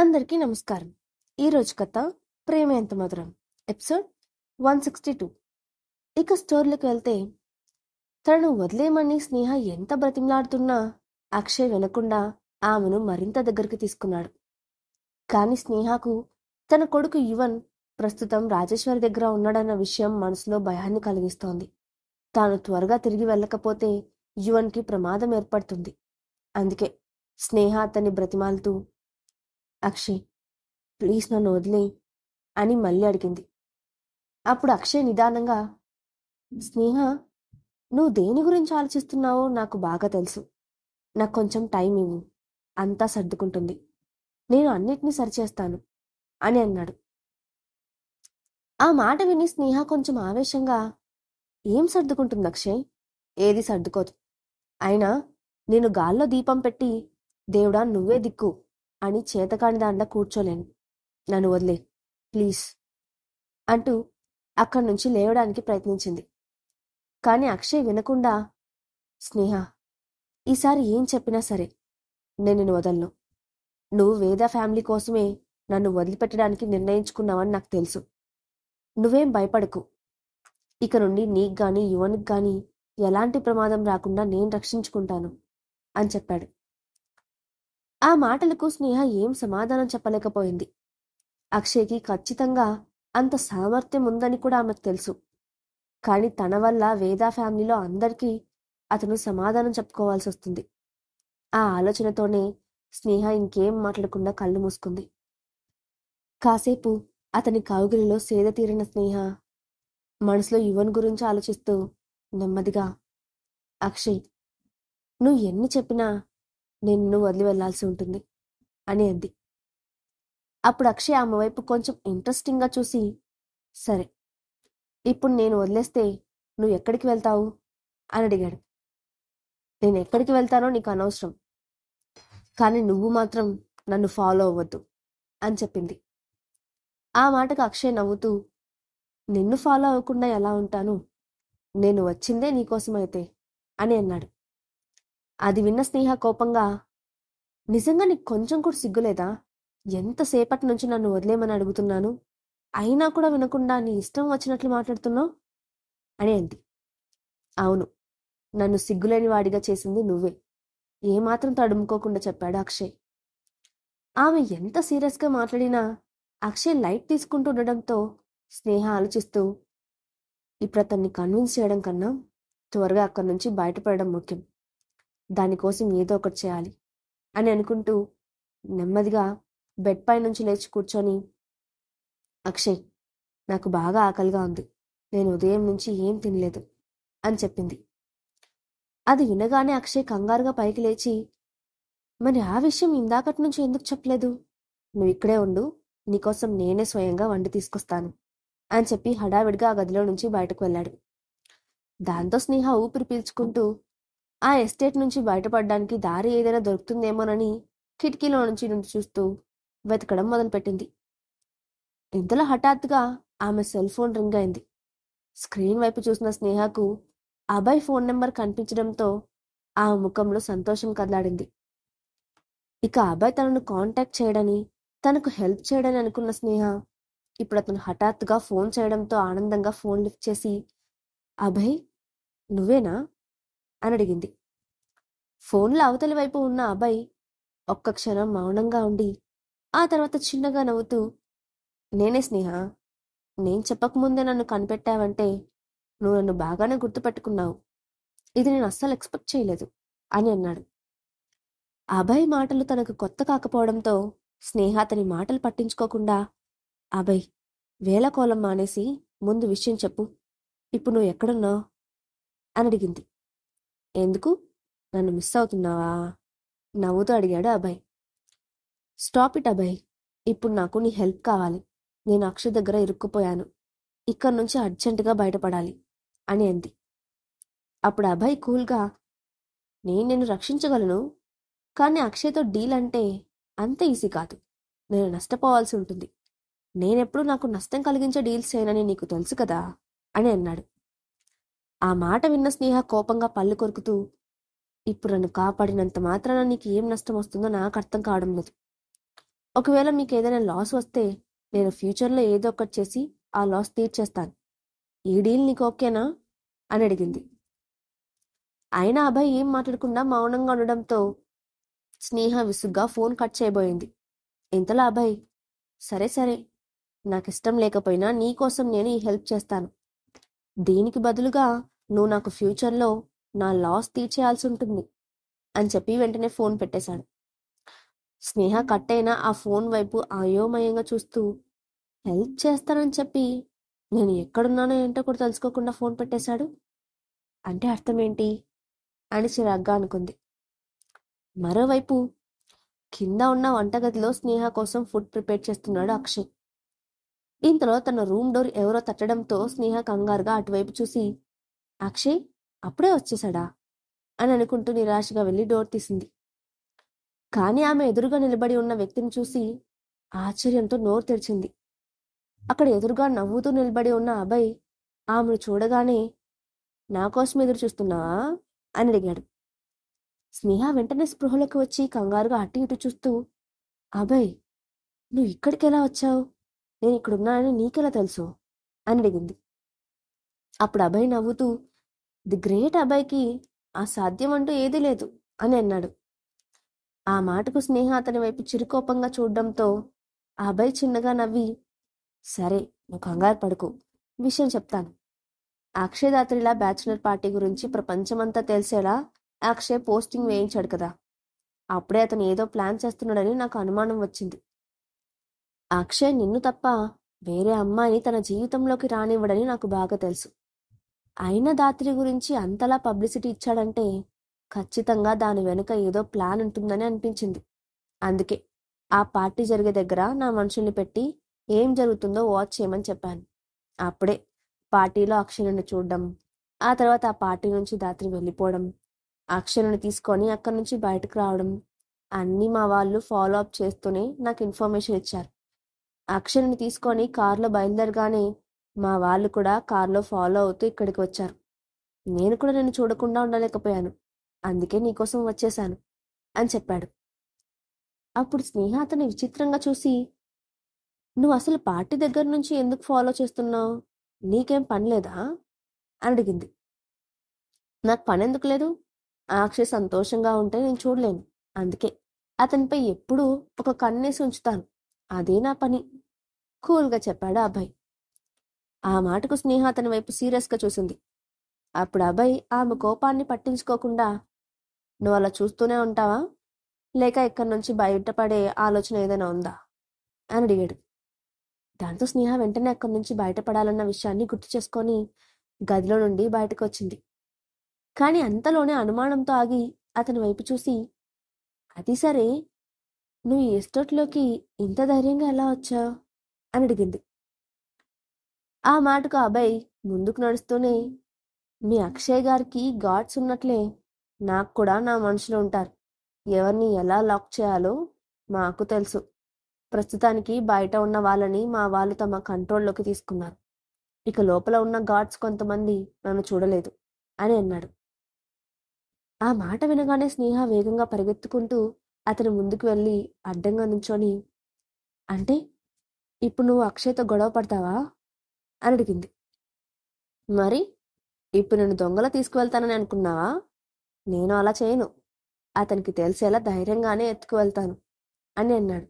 అందరికీ నమస్కారం. ఈరోజు కథ ప్రేమ ఎంత మధురం, ఎపిసోడ్ 162. ఇక స్టోరీలోకి వెళ్తే, తనను వదిలేయమని స్నేహ ఎంత బ్రతిమలాడుతున్నా అక్షయ్ వినకుండా ఆమెను మరింత దగ్గరికి తీసుకున్నాడు. కాని స్నేహకు తన కొడుకు యువన్ ప్రస్తుతం రాజేశ్వరి దగ్గర ఉన్నాడన్న విషయం మనసులో భయాన్ని కలిగిస్తోంది. తాను త్వరగా తిరిగి వెళ్ళకపోతే యువన్కి ప్రమాదం ఏర్పడుతుంది. అందుకే స్నేహ అతన్ని బ్రతిమాలుతూ, అక్షయ్ ప్లీజ్ నన్ను వదిలే అని మళ్ళీ అడిగింది. అప్పుడు అక్షయ్ నిదానంగా, స్నేహ, నువ్వు దేని గురించి ఆలోచిస్తున్నావో నాకు బాగా తెలుసు. నాకు కొంచెం టైం ఇవ్వు, అంతా సర్దుకుంటుంది. నేను అన్నిటినీ సరిచేస్తాను అని అన్నాడు. ఆ మాట విని స్నేహ కొంచెం ఆవేశంగా, ఏం సర్దుకుంటుంది అక్షయ్? ఏది సర్దుకోదు. అయినా నేను గాల్లో దీపం పెట్టి దేవుడా నువ్వే దిక్కు అని చేతకాని దాంట్లో కూర్చోలేను. నన్ను వదిలే ప్లీజ్ అంటూ అక్కడి నుంచి లేవడానికి ప్రయత్నించింది. కాని అక్షయ్ వినకుండా, స్నేహ, ఈసారి ఏం చెప్పినా సరే నేను నిన్ను వదలను. నువ్వు వేద ఫ్యామిలీ కోసమే నన్ను వదిలిపెట్టడానికి నిర్ణయించుకున్నావని నాకు తెలుసు. నువ్వేం భయపడకు. ఇక నుండి నీకు గాని యువనికి గాని ఎలాంటి ప్రమాదం రాకుండా నేను రక్షించుకుంటాను అని చెప్పాడు. ఆ మాటలకు స్నేహ ఏం సమాధానం చెప్పలేకపోయింది. అక్షయ్కి ఖచ్చితంగా అంత సామర్థ్యం ఉందని కూడా ఆమెకు తెలుసు. కాని తన వల్ల వేద ఫ్యామిలీలో అందరికీ అతను సమాధానం చెప్పుకోవాల్సి వస్తుంది. ఆ ఆలోచనతోనే స్నేహ ఇంకేం మాట్లాడకుండా కళ్ళు మూసుకుంది. కాసేపు అతని కౌగిలిలో సేద తీరిన స్నేహ మనసులో యువన్ గురించి ఆలోచిస్తూ నెమ్మదిగా, అక్షయ్, నువ్వు ఎన్ని చెప్పినా నిన్ను వదిలి వెళ్లాల్సి ఉంటుంది అని అంది. అప్పుడు అక్షయ్ ఆమె వైపు కొంచెం ఇంట్రెస్టింగ్గా చూసి, సరే, ఇప్పుడు నేను వదిలేస్తే నువ్వు ఎక్కడికి వెళ్తావు అని అడిగాడు. నేను ఎక్కడికి వెళ్తానో నీకు అనవసరం, కానీ నువ్వు మాత్రం నన్ను ఫాలో అవ్వద్దు అని చెప్పింది. ఆ మాటకు అక్షయ్ నవ్వుతూ, నిన్ను ఫాలో అవ్వకుండా ఎలా ఉంటాను? నేను వచ్చిందే నీకోసమైతే అని అన్నాడు. అది విన్న స్నేహ కోపంగా, నిజంగా నీకు కొంచెం కూడా సిగ్గులేదా? ఎంతసేపటి నుంచి నన్ను వదిలేమని అడుగుతున్నాను, అయినా కూడా వినకుండా నీ ఇష్టం వచ్చినట్లు మాట్లాడుతున్నావు అని అంది. అవును, నన్ను సిగ్గులేని వాడిగా చేసింది నువ్వే, ఏమాత్రం తడుముకోకుండా చెప్పాడు అక్షయ్. ఆమె ఎంత సీరియస్గా మాట్లాడినా అక్షయ్ లైట్ తీసుకుంటూ ఉండడంతో స్నేహ ఆలోచిస్తూ, ఇప్పుడు అతన్ని కన్విన్స్ చేయడం కన్నా త్వరగా అక్కడి నుంచి బయటపడడం ముఖ్యం. దానికోసం ఏదో ఒకటి చేయాలి అని అనుకుంటూ నెమ్మదిగా బెడ్ పై నుంచి లేచి కూర్చొని, అక్షయ్, నాకు బాగా ఆకలిగా ఉంది, నేను ఉదయం నుంచి ఏం తినలేదు అని చెప్పింది. అది వినగానే అక్షయ్ కంగారుగా పైకి లేచి, మరి ఆ విషయం ఇందాకటి నుంచి ఎందుకు చెప్పలేదు? నువ్వు ఇక్కడే ఉండు, నీకోసం నేనే స్వయంగా వండి తీసుకొస్తాను అని చెప్పి హడావిడిగా ఆ గదిలో నుంచి బయటకు వెళ్ళాడు. దాంతో స్నేహ ఊపిరి పీల్చుకుంటూ ఆ ఎస్టేట్ నుంచి బయటపడడానికి దారి ఏదైనా దొరుకుతుందేమోనని కిటికీలో నుంచి చూస్తూ వెతకడం మొదలుపెట్టింది. ఇంతలో హఠాత్తుగా ఆమె సెల్ ఫోన్ రింగ్ అయింది. స్క్రీన్ వైపు చూసిన స్నేహకు అభయ్ ఫోన్ నెంబర్ కనిపించడంతో ఆ ముఖంలో సంతోషం కదలాడింది. ఇక అభయ్ తనను కాంటాక్ట్ చేయడని, తనకు హెల్ప్ చేయడని అనుకున్న స్నేహ ఇప్పుడు అతను హఠాత్తుగా ఫోన్ చేయడంతో ఆనందంగా ఫోన్ లిఫ్ట్ చేసి, అభయ్, నువ్వేనా అని అడిగింది. ఫోన్లో అవతలి వైపు ఉన్న అభయ్ ఒక్క క్షణం మౌనంగా ఉండి ఆ తర్వాత చిన్నగా నవ్వుతూ, నేనే స్నేహ, నేను చెప్పకముందే నన్ను కనిపెట్టావంటే నువ్వు నన్ను బాగానే గుర్తుపెట్టుకున్నావు. ఇది నేను అస్సలు ఎక్స్పెక్ట్ చేయలేదు అని అన్నాడు. అభయ్ మాటలు తనకు కొత్త కాకపోవడంతో స్నేహ అతని మాటలు పట్టించుకోకుండా, అభయ్, వేళకోళం మానేసి ముందు విషయం చెప్పు, ఇప్పుడు నువ్వు ఎక్కడున్నావు అని అడిగింది. ఎందుకు, నన్ను మిస్ అవుతున్నావా నవ్వుతూ అడిగాడు అభయ్. స్టాప్ ఇట్ అభయ్, ఇప్పుడు నాకు నీ హెల్ప్ కావాలి. నేను అక్షయ్ దగ్గర ఇరుక్కుపోయాను, ఇక్కడి నుంచి అర్జెంటుగా బయటపడాలి అని అంది. అప్పుడు అభయ్ కూల్గా, నేను నిన్ను రక్షించగలను, కానీ అక్షయ్తో డీల్ అంటే అంత ఈజీ కాదు. నేను నష్టపోవాల్సి ఉంటుంది. నేనెప్పుడు నాకు నష్టం కలిగించే డీల్స్ చేయనని నీకు తెలుసు కదా అని అన్నాడు. ఆ మాట విన్న స్నేహ కోపంగా పళ్ళు కొరుకుతూ, ఇప్పుడు నన్ను కాపాడినంత మాత్రాన నీకు ఏం నష్టం వస్తుందో నాకు అర్థం కావడం లేదు. ఒకవేళ మీకు ఏదైనా లాస్ వస్తే నేను ఫ్యూచర్లో ఏదో ఒకటి చేసి ఆ లాస్ తీర్చేస్తాను. ఈ డీల్ నీకు ఓకేనా అని అడిగింది. అయినా అభయ్ ఏం మాట్లాడకుండా మౌనంగా ఉండడంతో స్నేహ విసుగ్గా ఫోన్ కట్ చేయబోయింది. ఇంతలో అభయ్, సరే సరే, నాకిష్టం లేకపోయినా నీకోసం నేను ఈ హెల్ప్ చేస్తాను. దీనికి బదులుగా నువ్వు నాకు ఫ్యూచర్లో నా లాస్ తీర్చేయాల్సి ఉంటుంది అని చెప్పి వెంటనే ఫోన్ పెట్టేశాడు. స్నేహ కట్ అయినా ఆ ఫోన్ వైపు అయోమయంగా చూస్తూ, హెల్ప్ చేస్తానని చెప్పి నేను ఎక్కడున్నానో ఏంటో కూడా తెలుసుకోకుండా ఫోన్ పెట్టేశాడు అంటే అర్థమేంటి అని చిరాగ్గా అనుకుంది. మరోవైపు కింద ఉన్న వంటగదిలో స్నేహ కోసం ఫుడ్ ప్రిపేర్ చేస్తున్నాడు అక్షయ్. ఇంతలో తన రూమ్ డోర్ ఎవరో తట్టడంతో స్నేహ కంగారుగా అటువైపు చూసి, అక్షయ్ అప్పుడే వచ్చేశాడా అని అనుకుంటూ నిరాశగా వెళ్లి డోర్ తీసింది. కానీ ఆమె ఎదురుగా నిలబడి ఉన్న వ్యక్తిని చూసి ఆశ్చర్యంతో నోరు తెరిచింది. అక్కడ ఎదురుగా నవ్వుతూ నిలబడి ఉన్న అభయ్ ఆమెను చూడగానే, నా కోసం ఎదురు చూస్తున్నావా అని అడిగాడు. స్నేహ వెంటనే స్పృహలోకి వచ్చి కంగారుగా అటు ఇటు చూస్తూ, అభయ్ నువ్వు ఇక్కడికి ఎలా వచ్చావు? నేను ఇక్కడున్నానని నీకెలా తెలుసు అని అడిగింది. అప్పుడు అభయ్ నవ్వుతూ, ది గ్రేట్ అభయ్కి అసాధ్యం అంటూ ఏదీ లేదు అని అన్నాడు. ఆ మాటకు స్నేహ అతని వైపు చిరుకోపంగా చూడడంతో అభయ్ చిన్నగా నవ్వి, సరే నువ్వు కంగారు పడుకు, విషయం చెప్తాను. అక్షయ్ రాత్రిలా బ్యాచులర్ పార్టీ గురించి ప్రపంచమంతా తెలిసేలా అక్షయ్ పోస్టింగ్ వేయించాడు కదా. అప్పుడే అతను ఏదో ప్లాన్ చేస్తున్నాడని నాకు అనుమానం వచ్చింది. అక్షయ్ నిన్ను తప్ప వేరే అమ్మాయిని తన జీవితంలోకి రానివ్వడని నాకు బాగా తెలుసు. అయిన దాత్రి గురించి అంతలా పబ్లిసిటీ ఇచ్చాడంటే ఖచ్చితంగా దాని వెనుక ఏదో ప్లాన్ ఉంటుందని అనిపించింది. అందుకే ఆ పార్టీ జరిగే దగ్గర నా మనుషుల్ని పెట్టి ఏం జరుగుతుందో వాచ్ చేయమని చెప్పాను. అప్పుడే పార్టీలో అక్షయ్ని చూడడం, ఆ తర్వాత ఆ పార్టీ నుంచి దాత్రి వెళ్ళిపోవడం, అక్షయ్ని తీసుకొని అక్కడి నుంచి బయటకు రావడం అన్నీ మా వాళ్ళు ఫాలో అప్ చేస్తూనే నాకు ఇన్ఫర్మేషన్ ఇచ్చారు. అక్షయ్ని తీసుకొని కారులో బయలుదేరగానే మా వాళ్ళు కూడా కారులో ఫాలో అవుతూ ఇక్కడికి వచ్చారు. నేను కూడా నిన్ను చూడకుండా ఉండలేకపోయాను. అందుకే నీకోసం వచ్చేశాను అని చెప్పాడు. అప్పుడు స్నేహ అతన్ని విచిత్రంగా చూసి, నువ్వు అసలు పార్టీ దగ్గర నుంచి ఎందుకు ఫాలో చేస్తున్నావు? నీకేం పని లేదా అని అడిగింది. నాకు పని ఎందుకు లేదు? అక్షయ్ సంతోషంగా ఉంటే నేను చూడలేను. అందుకే అతనిపై ఎప్పుడూ ఒక కన్నేసి ఉంచుతాను. అదే నా పని కూల్గా చెప్పాడు అభయ్. ఆ మాటకు స్నేహ అతని వైపు సీరియస్గా చూసింది. అప్పుడు అభయ్ ఆమె కోపాన్ని పట్టించుకోకుండా, నువ్వు అలా చూస్తూనే ఉంటావా, లేక ఇక్కడి నుంచి బయటపడే ఆలోచన ఏదైనా ఉందా అని అడిగాడు. దాంతో స్నేహ వెంటనే అక్కడి నుంచి బయటపడాలన్న విషయాన్ని గుర్తు చేసుకొని గదిలో నుండి బయటకు వచ్చింది. కానీ అంతలోనే అనుమానంతో ఆగి అతని వైపు చూసి, అది సరే, నువ్వు ఈ ఎస్టేట్లోకి ఇంత ధైర్యంగా ఎలా వచ్చావు అని అడిగింది. ఆ మాటకు అభయ్ ముందుకు నడుస్తూనే, మీ అక్షయ్ గారికి గాడ్స్ ఉన్నట్లే నాకు కూడా నా మనుషులు ఉంటారు. ఎవరిని ఎలా లాక్ చేయాలో మాకు తెలుసు. ప్రస్తుతానికి బయట ఉన్న వాళ్ళని మా వాళ్ళు తమ కంట్రోల్లోకి తీసుకున్నారు. ఇక లోపల ఉన్న గాడ్స్ కొంతమంది నన్ను చూడలేదు అని అన్నాడు. ఆ మాట వినగానే స్నేహ వేగంగా పరిగెత్తుకుంటూ అతని ముందుకు వెళ్ళి అడ్డంగా నుంచొని, అంటే ఇప్పుడు నువ్వు అక్షయ్తో గొడవ పడతావా అని అడిగింది. మరి ఇప్పుడు నేను దొంగలా తీసుకువెళ్తానని అనుకున్నావా? నేను అలా చేయను. అతనికి తెలిసేలా ధైర్యంగానే ఎత్తుకువెళ్తాను అని అన్నాడు.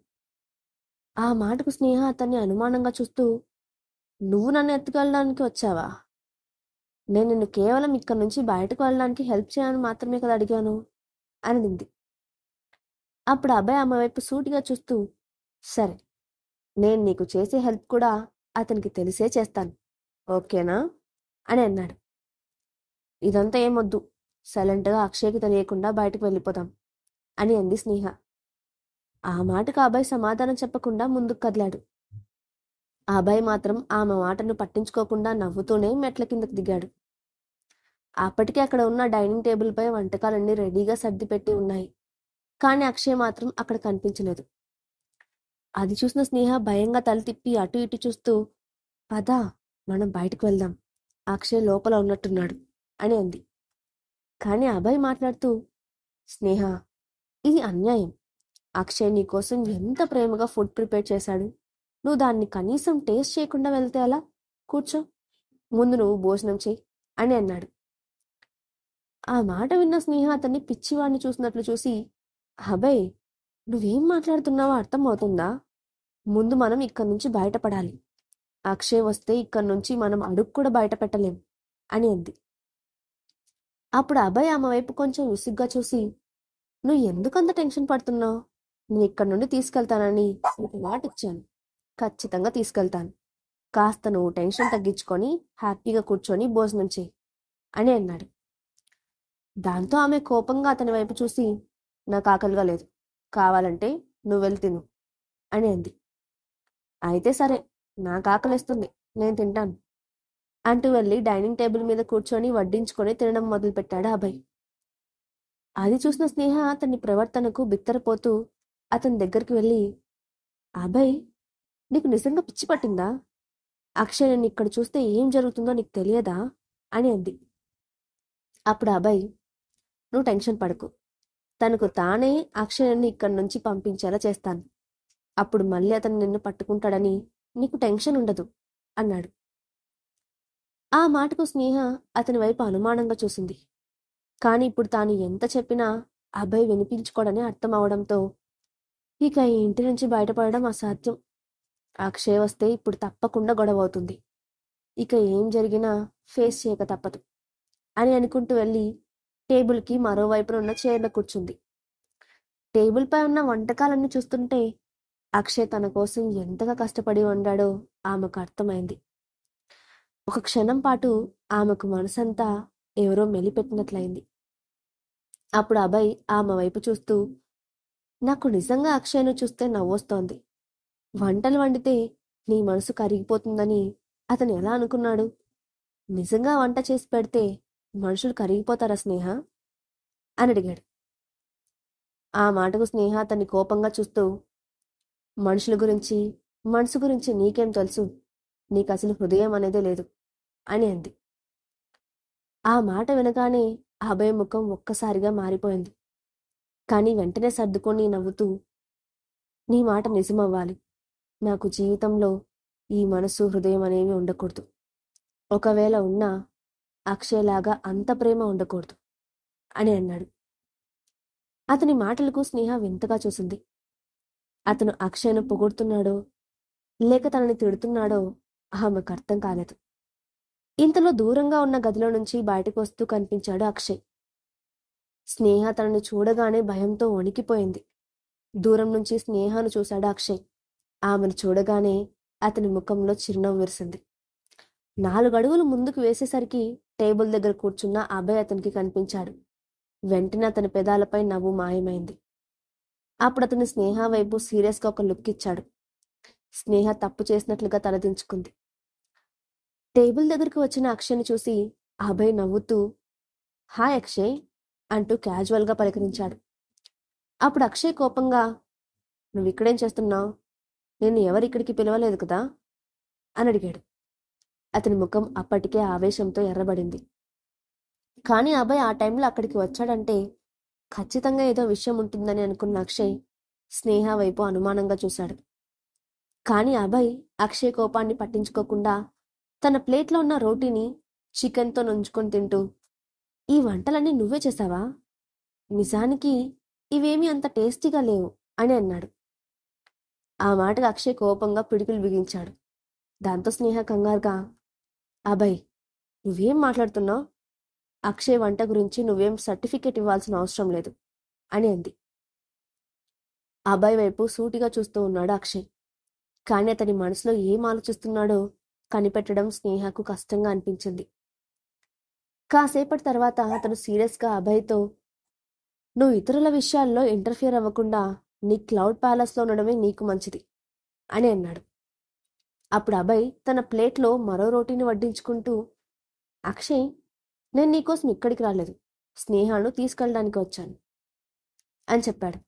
ఆ మాటకు స్నేహ అతన్ని అనుమానంగా చూస్తూ, నువ్వు నన్ను ఎత్తుకెళ్ళడానికి వచ్చావా? నేను నిన్ను కేవలం ఇక్కడి నుంచి బయటకు వెళ్ళడానికి హెల్ప్ చేయని మాత్రమే కదా అడిగాను అనింది. అప్పుడు అభయ్ ఆమె వైపు సూటిగా చూస్తూ, సరే, నేను నీకు చేసే హెల్ప్ కూడా అతనికి తెలిసే చేస్తాను, ఓకేనా అని అన్నాడు. ఇదంతా ఏమొద్దు, సైలెంట్గా అక్షయ్కి తెలియకుండా బయటకు వెళ్ళిపోదాం అని అంది స్నేహ. ఆ మాటకు అభయ్ సమాధానం చెప్పకుండా ముందుకు కదిలాడు. అభయ్ మాత్రం ఆమె మాటను పట్టించుకోకుండా నవ్వుతూనే మెట్ల కిందకు దిగాడు. అప్పటికే అక్కడ ఉన్న డైనింగ్ టేబుల్పై వంటకాలన్నీ రెడీగా సర్దిపెట్టి ఉన్నాయి. కానీ అక్షయ్ మాత్రం అక్కడ కనిపించలేదు. అది చూసిన స్నేహ భయంగా తల తిప్పి అటు ఇటు చూస్తూ, పదా మనం బయటకు వెళ్దాం, అక్షయ్ లోపల ఉన్నట్టున్నాడు అని అంది. కానీ అభయ్ మాట్లాడుతూ, స్నేహ ఇది అన్యాయం. అక్షయ్ నీకోసం ఎంత ప్రేమగా ఫుడ్ ప్రిపేర్ చేశాడు. నువ్వు దాన్ని కనీసం టేస్ట్ చేయకుండా వెళ్తే అలా? కూర్చో, ముందు నువ్వు భోజనం చెయ్యి అని అన్నాడు. ఆ మాట విన్న స్నేహ అతన్ని పిచ్చివాడిని చూసినట్లు చూసి, అభయ్, నువ్వేం మాట్లాడుతున్నావో అర్థమవుతుందా? ముందు మనం ఇక్కడి నుంచి బయటపడాలి. అక్షయ్ వస్తే ఇక్కడి నుంచి మనం అడుగు కూడా బయట పెట్టలేం అని అంది. అప్పుడు అభయ్ ఆమె వైపు కొంచెం విసుగ్గా చూసి, నువ్వు ఎందుకంత టెన్షన్ పడుతున్నావు? నేను ఇక్కడి నుండి తీసుకెళ్తానని నీకు మాట ఇచ్చాను. ఖచ్చితంగా తీసుకెళ్తాను. కాస్త నువ్వు టెన్షన్ తగ్గించుకొని హ్యాపీగా కూర్చొని భోజనం చెయ్యి అని అన్నాడు. దాంతో ఆమె కోపంగా అతని వైపు చూసి, నాకు ఆకలిగా లేదు, కావాలంటే నువ్వు వెళ్ళి తిను అని అంది. అయితే సరే, నాకు ఆకలిస్తుంది, నేను తింటాను అంటూ వెళ్ళి డైనింగ్ టేబుల్ మీద కూర్చొని వడ్డించుకొని తినడం మొదలుపెట్టాడు అభయ్. అది చూసిన స్నేహ అతని ప్రవర్తనకు బిత్తరపోతూ అతని దగ్గరికి వెళ్ళి, అభయ్, నీకు నిజంగా పిచ్చి పట్టిందా? అక్షయ్ నేను ఇక్కడ చూస్తే ఏం జరుగుతుందో నీకు తెలియదా అని అంది. అప్పుడు అభయ్, నువ్వు టెన్షన్ పడకు, తనకు తానే అక్షయ్ని ఇక్కడి నుంచి పంపించేలా చేస్తాను. అప్పుడు మళ్ళీ అతను నిన్ను పట్టుకుంటాడని నీకు టెన్షన్ ఉండదు అన్నాడు. ఆ మాటకు స్నేహ అతని వైపు అనుమానంగా చూసింది. కాని ఇప్పుడు తాను ఎంత చెప్పినా అభయ్ వినిపించుకోడని అర్థం అవడంతో ఇక ఈ ఇంటి నుంచి బయటపడడం అసాధ్యం. అక్షయ్ వస్తే ఇప్పుడు తప్పకుండా గొడవ అవుతుంది. ఇక ఏం జరిగినా ఫేస్ చేయక తప్పదు అని అనుకుంటూ వెళ్ళి టేబుల్కి మరోవైపున ఉన్న చైర్లో కూర్చుంది. టేబుల్పై ఉన్న వంటకాలన్నీ చూస్తుంటే అక్షయ్ తన కోసం ఎంతగా కష్టపడి వండాడో ఆమెకు అర్థమైంది. ఒక క్షణం పాటు ఆమెకు మనసంతా ఎవరో మెలిపెట్టినట్లయింది. అప్పుడు అభయ్ ఆమె వైపు చూస్తూ, నాకు నిజంగా అక్షయ్ను చూస్తే నవ్వొస్తోంది. వంటలు వండితే నీ మనసు కరిగిపోతుందని అతను ఎలా అనుకున్నాడు? నిజంగా వంట చేసి పెడితే మనుషులు కరిగిపోతారా స్నేహ అని అడిగాడు. ఆ మాటకు స్నేహ అతన్ని కోపంగా చూస్తూ, మనుషుల గురించి మనసు గురించి నీకేం తెలుసు? నీకు అసలు హృదయం అనేదే లేదు అని అంది. ఆ మాట వినగానే అభయ్ ముఖం ఒక్కసారిగా మారిపోయింది. కానీ వెంటనే సర్దుకొని నవ్వుతూ, నీ మాట నిజమవ్వాలి. నాకు జీవితంలో ఈ మనసు హృదయం అనేవి ఉండకూడదు. ఒకవేళ ఉన్నా అక్షయ్లాగా అంత ప్రేమ ఉండకూడదు అని అన్నాడు. అతని మాటలకు స్నేహ వింతగా చూసింది. అతను అక్షయ్ను పొగుడుతున్నాడో లేక తనని తిడుతున్నాడో ఆమెకు అర్థం కాలేదు. ఇంతలో దూరంగా ఉన్న గదిలో నుంచి బయటకు వస్తూ కనిపించాడు అక్షయ్. స్నేహ తనని చూడగానే భయంతో వణికిపోయింది. దూరం నుంచి స్నేహను చూశాడు అక్షయ్. ఆమెను చూడగానే అతని ముఖంలో చిరునవ్వు విరిసింది. 4 అడుగులు ముందుకు వేసేసరికి టేబుల్ దగ్గర కూర్చున్న అభయ్ అతనికి కనిపించాడు. వెంటనే అతని పెదాలపై నవ్వు మాయమైంది. అప్పుడు అతని స్నేహ వైపు సీరియస్గా ఒక లుక్ ఇచ్చాడు. స్నేహ తప్పు చేసినట్లుగా తలదించుకుంది. టేబుల్ దగ్గరకు వచ్చిన అక్షయ్ని చూసి అభయ్ నవ్వుతూ, హాయ్ అక్షయ్ అంటూ క్యాజువల్గా పలకరించాడు. అప్పుడు అక్షయ్ కోపంగా, నువ్వు ఇక్కడేం చేస్తున్నావు? నేను ఎవరిక్కడికి పిలవలేదు కదా అని అడిగాడు. అతని ముఖం అప్పటికే ఆవేశంతో ఎర్రబడింది. కానీ అభయ్ ఆ టైంలో అక్కడికి వచ్చాడంటే ఖచ్చితంగా ఏదో విషయం ఉంటుందని అనుకున్న అక్షయ్ స్నేహ వైపు అనుమానంగా చూశాడు. కానీ అభయ్ అక్షయ్ కోపాన్ని పట్టించుకోకుండా తన ప్లేట్లో ఉన్న రోటీని చికెన్తో నంచుకొని తింటూ, ఈ వంటలన్నీ నువ్వే చేశావా? నిజానికి ఇవేమీ అంత టేస్టీగా లేవు అని అన్నాడు. ఆ మాటకు అక్షయ్ కోపంగా పిడికిలు బిగించాడు. దాంతో స్నేహ కంగారుగా, అభయ్, నువ్వేం మాట్లాడుతున్నావు? అక్షయ్ వంట గురించి నువ్వేం సర్టిఫికేట్ ఇవ్వాల్సిన అవసరం లేదు అని అంది. అభయ్ వైపు సూటిగా చూస్తూ ఉన్నాడు అక్షయ్. కానీ అతని మనసులో ఏం ఆలోచిస్తున్నాడో కనిపెట్టడం స్నేహకు కష్టంగా అనిపించింది. కాసేపటి తర్వాత అతను సీరియస్గా అభయ్తో, నువ్వు ఇతరుల విషయాల్లో ఇంటర్ఫియర్ అవ్వకుండా నీ క్లౌడ్ ప్యాలెస్లో ఉండడమే నీకు మంచిది అని అన్నాడు. అప్పుడు అభయ్ తన ప్లేట్లో మరో రోటీని వడ్డించుకుంటూ, అక్షయ్, నేను నీకోసం ఇక్కడికి రాలేదు, స్నేహాను తీసుకెళ్ళడానికి వచ్చాను అని చెప్పాడు.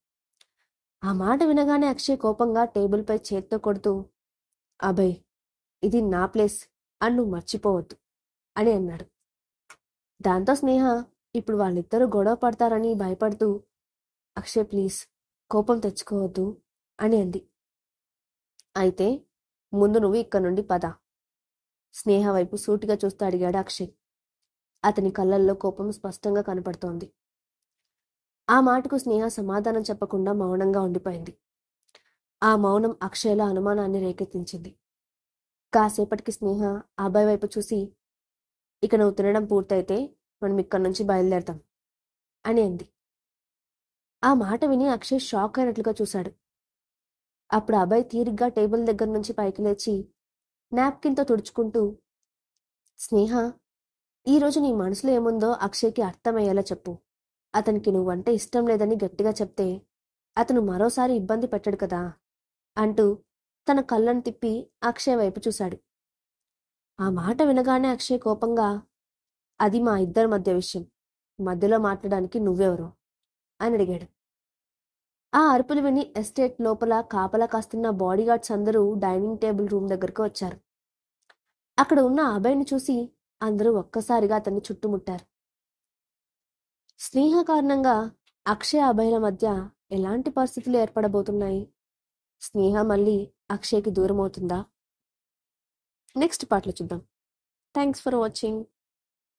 ఆ మాట వినగానే అక్షయ్ కోపంగా టేబుల్పై చేత్తో కొడుతూ, అభయ్, ఇది నా ప్లేస్ అని నువ్వు మర్చిపోవద్దు అని అన్నాడు. దాంతో స్నేహ ఇప్పుడు వాళ్ళిద్దరూ గొడవ పడతారని భయపడుతూ, అక్షయ్ ప్లీజ్, కోపం తెచ్చుకోవద్దు అని అంది. అయితే ముందు నువ్వు ఇక్కడి నుండి పద. స్నేహ వైపు సూటిగా చూస్తూ అడిగాడు అక్షయ్. అతని కళ్ళల్లో కోపం స్పష్టంగా కనపడుతోంది. ఆ మాటకు స్నేహ సమాధానం చెప్పకుండా మౌనంగా ఉండిపోయింది. ఆ మౌనం అక్షయ్లో అనుమానాన్ని రేకెత్తించింది. కాసేపటికి స్నేహ అబ్బాయి వైపు చూసి, ఇక నువ్వు తినడం పూర్తయితే మనం ఇక్కడి నుంచి బయలుదేరతాం అని అంది. ఆ మాట విని అక్షయ్ షాక్ అయినట్లుగా చూశాడు. అప్పుడు అబ్బాయి తీరిగ్గా టేబుల్ దగ్గర నుంచి పైకి లేచి నాప్కిన్తో తుడుచుకుంటూ, స్నేహ, ఈరోజు నీ మనసులో ఏముందో అక్షయ్కి అర్థమయ్యేలా చెప్పు. అతనికి నువ్వంటే ఇష్టం లేదని గట్టిగా చెప్తే అతను మరోసారి ఇబ్బంది పెట్టడు కదా అంటూ తన కళ్ళను తిప్పి అక్షయ్ వైపు చూశాడు. ఆ మాట వినగానే అక్షయ్ కోపంగా, అది మా ఇద్దరి మధ్య విషయం, మధ్యలో మాట్లాడడానికి నువ్వెవరు అని అడిగాడు. ఆ అరుపులు విని ఎస్టేట్ లోపల కాపలా కాస్తున్న బాడీగార్డ్స్ అందరూ డైనింగ్ టేబుల్ రూమ్ దగ్గరకు వచ్చారు. అక్కడ ఉన్న అభయ్ని చూసి అందరూ ఒక్కసారిగా అతన్ని చుట్టుముట్టారు. స్నేహ కారణంగా అక్షయ్ అభయ్ల మధ్య ఎలాంటి పరిస్థితులు ఏర్పడబోతున్నాయి? స్నేహ మళ్ళీ అక్షయ్కి దూరం అవుతుందా? నెక్స్ట్ పార్ట్లో చూద్దాం. Thanks for watching.